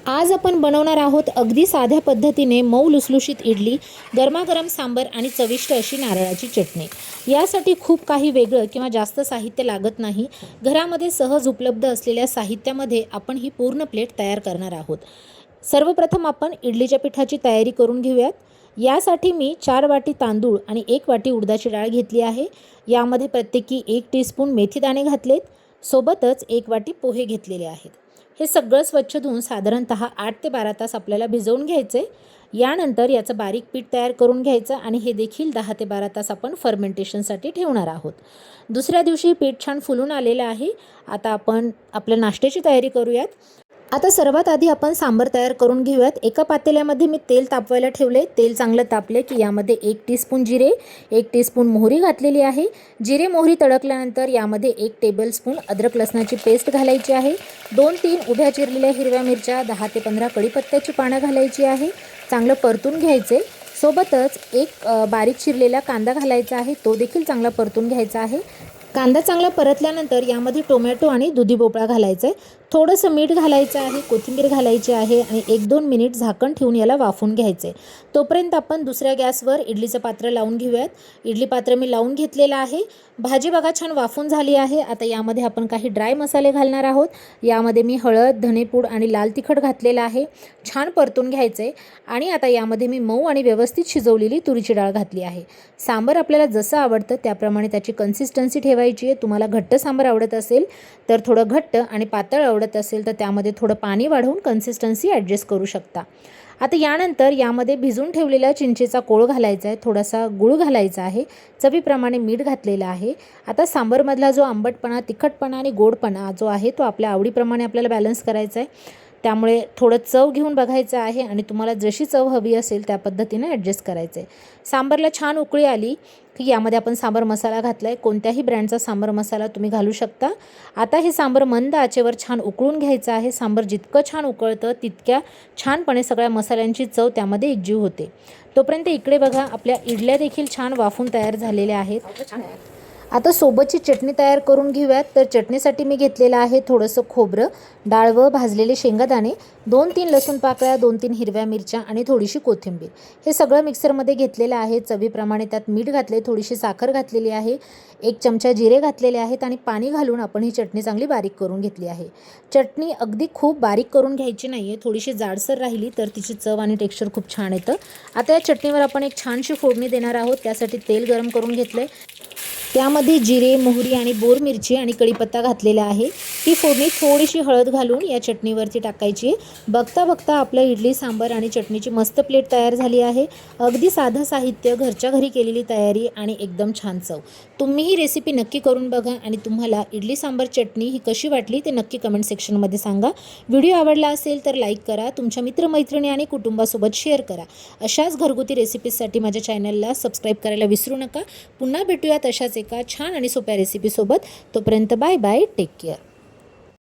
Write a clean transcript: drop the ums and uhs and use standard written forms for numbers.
आज आपण बनवणार आहोत अगदी साध्या पद्धतीने मऊ लुसलुशीत इडली, गरमागरम सांबर आणि चविष्ट अशी नारळाची चटणी। यासाठी खूप काही वेगळं किंवा जास्त साहित्य लागत नाही। घरामध्ये सहज उपलब्ध असलेल्या साहित्यामध्ये आपण ही पूर्ण प्लेट तयार करणार आहोत। सर्वप्रथम आपण इडलीच्या पिठाची तयारी करून घेऊयात। यासाठी मी 4 वाटी तांदूळ आणि 1 वाटी उडदाची डाळ घेतली आहे। यामध्ये प्रत्येकी 1 टीस्पून मेथीदाणे घातलेत, सोबतच 1 वाटी पोहे घेतलेले आहेत। हे सगळं स्वच्छ धुवून साधारणतः 8 ते 12 तास आपल्याला भिजवून घ्यायचे। यानंतर याचं बारीक पीठ तयार करून घ्यायचं आणि हे देखील 10 ते 12 तास आपण फर्मेंटेशनसाठी ठेवणार आहोत। दुसऱ्या दिवशी पीठ छान फुलून आलेलं आहे। आता आपण आपल्या नाश्त्याची तयारी करूयात। आता सर्वात आधी आपण सांबर तयार करून घेऊयात। एका पातेल्यामध्ये मी तेल तापवायला ठेवले। तेल चांगलं तापले की यामध्ये 1 टीस्पून जिरे, 1 टीस्पून मोहरी घातलेली आहे। जिरे मोहरी तडकल्यानंतर यामध्ये 1 टेबलस्पून अद्रक लसणाची पेस्ट घालायची आहे। 2-3 उभ्या चिरलेल्या हिरव्या मिरच्या, 10 ते 15 कढीपत्त्याची पानं घालायची आहे। चांगलं परतून घ्यायचे। सोबतच एक बारीक चिरलेला कांदा घालायचा आहे, तो देखील चांगला परतून घ्यायचा आहे। कांदा चांगला परतल्यानंतर यामध्ये टोमॅटो आणि दुधी भोपळा घालायचा आहे। थोडंसं मीठ घालायचं आहे, कोथिंबीर घालायची आहे आणि 1-2 मिनिट झाकण ठेवून याला वाफवून घ्यायचं आहे। तोपर्यंत आपण दुसऱ्या गॅसवर इडलीचं पात्र लावून घेऊयात। इडली पात्र मी लावून घेतलेलं आहे। भाजी बघा छान वाफून झाली आहे। आता यामध्ये आपण काही ड्राय मसाले घालणार आहोत। यामध्ये मी हळद, धनेपूड आणि लाल तिखट घातलेलं आहे। छान परतून घ्यायचं आहे आणि आता यामध्ये मी मऊ आणि व्यवस्थित शिजवलेली तुरीची डाळ घातली आहे। सांबर आपल्याला जसं आवडतं त्याप्रमाणे त्याची कन्सिस्टन्सी ठेवायची आहे। तुम्हाला घट्ट सांबर आवडत असेल तर थोडं घट्ट आणि पातळ आवडत असेल तर त्यामध्ये थोडं पाणी वाढवून कन्सिस्टन्सी ॲडजस्ट करू शकता। आता यानंतर यामध्ये भिजून ठेवलेला चिंचेचा कोळ घालायचा आहे, थोडासा गूळ घालायचा आहे, चवीप्रमाणे मीठ घातलेलं आहे। आता सांबरमधला जो आंबटपणा, तिखटपणा आणि गोडपणा जो आहे तो आपल्या आवडीप्रमाणे आपल्याला बॅलन्स करायचा आहे। त्यामुळे थोडं चव घेऊन बघायचं आहे आणि तुम्हाला जशी चव हवी असेल त्या पद्धतीने ॲडजस्ट करायचं आहे। सांबरला छान उकळी आली की यामध्ये आपण सांबर मसाला घातला आहे। कोणत्याही ब्रँडचा सांबर मसाला तुम्ही घालू शकता। आता हे सांबर मंद आचेवर छान उकळून घ्यायचं आहे। सांबर जितकं छान उकळतं तितक्या छानपणे सगळ्या मसाल्यांची चव त्यामध्ये एकजीव होते। तोपर्यंत इकडे बघा आपल्या इडल्या देखील छान वाफून तयार झालेल्या आहेत। आता सोबतची चटणी तयार करून घेऊयात। तर चटणीसाठी मी घेतलेलं आहे थोडंसं खोबरं, डाळ व भाजलेले शेंगादाणे, 2-3 लसूण पाकळ्या, 2-3 हिरव्या मिरच्या आणि थोडीशी कोथिंबीर। हे सगळं मिक्सरमध्ये घेतलेलं आहे। चवीप्रमाणे त्यात मीठ घातले, थोडीशी साखर घातलेली आहे, 1 चमचा जिरे घातलेले आहेत आणि पाणी घालून आपण ही चटणी चांगली बारीक करून घेतली आहे। चटणी अगदी खूप बारीक करून घ्यायची नाही आहे, थोडीशी जाडसर राहिली तर तिची चव आणि टेक्स्चर खूप छान येतं। आता या चटणीवर आपण एक छानशी फोडणी देणार आहोत। त्यासाठी तेल गरम करून घेतले, त्यामध्ये जिरे, मोहरी आणि बोर मिरची आणि कढीपत्ता घातलेला आहे। ही फोडणी थोडीशी हळद घालून या चटणीवरती टाकायची। बघता बघता आपलं इडली सांबर आणि चटणीची मस्त प्लेट तयार झाली आहे। अगदी साधं साहित्य, घरच्या घरी केलेली तयारी आणि एकदम छान चव। तुम्ही ही रेसिपी नक्की करून बघा आणि तुम्हाला इडली सांबर चटणी ही कशी वाटली ते नक्की कमेंट सेक्शनमध्ये सांगा। व्हिडिओ आवडला असेल तर लाईक करा, तुमच्या मित्रमैत्रिणी आणि कुटुंबासोबत शेअर करा। अशाच घरगुती रेसिपीजसाठी माझ्या चॅनलला सबस्क्राईब करायला विसरू नका। पुन्हा भेटूयात अशाच एका छान आणि सोप्या रेसिपीसोबत। तोपर्यंत बाय बाय, टेक केअर।